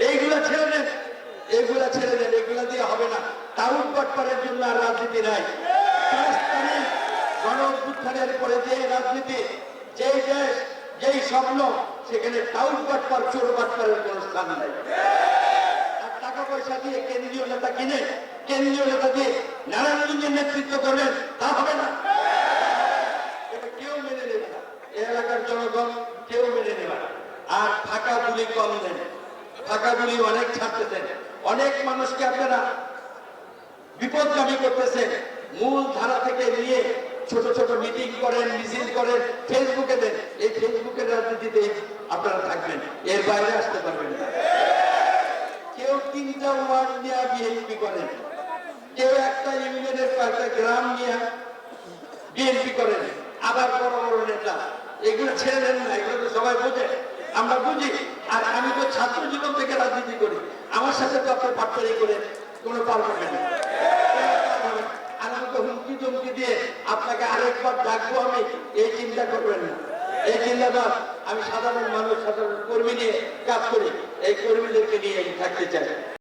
এইগুলা ছেড়ে দেন, এগুলা ছেড়ে দেন, এগুলা দিয়ে হবে না। টাউট বাটপারের জন্য আর রাজনীতি নাই। গণ অভ্যুত্থানের পরে যে রাজনীতি, যেই দেশ, যেই স্বপ্ন, সেখানে টাউট বাটপার, চোর বাটপারের কোন স্থান নাই। আর টাকা পয়সা দিয়ে কেন্দ্রীয় নেতা কিনে, কেন্দ্রীয় নেতা দিয়ে নারায়ণগঞ্জের নেতৃত্ব করবেন, তা হবে না। এটা কেউ মেনে নেবে না, এই এলাকার জনগণ কেউ মেনে নেবে না। আর ফাঁকা গুলি কম দেন, ফাঁকা গুলি অনেক ছাড়তেছেন, অনেক মানুষকে আপনারা বিপদগামী করতেছেন। মূল ধারা থেকে নিয়ে ছোট ছোট মিটিং করেন, মিছিল করেন, ফেসবুকে দেন। এই ফেসবুকের রাজনীতিতে আপনারা থাকবেন, এর বাইরে আসতে পারবেন না। কেউ 3টা ওয়ার্ড নিয়ে বিএনপি করেন, কেউ একটা ইউনিয়নের কয়েকটা গ্রাম নিয়ে বিএনপি করেন, আবার বড় বড় নেতা। এগুলো ছেড়ে দেন না, এগুলো তো সবাই বোঝে, আমরা বুঝি। আর আমি তো ছাত্র জীবন থেকে রাজনীতি করি, আমার সাথে তো আপনার পাট্টারি করে কোনো পার পাবেন না। আর আমাকে হুমকি ধমকি দিয়ে আপনাকে আরেকবার ডাকবো আমি, এই চিন্তা করবেন না। এই চিন্তাটা, আমি সাধারণ মানুষ, সাধারণ কর্মী নিয়ে কাজ করি, এই কর্মীদেরকে নিয়ে আমি থাকতে চাই।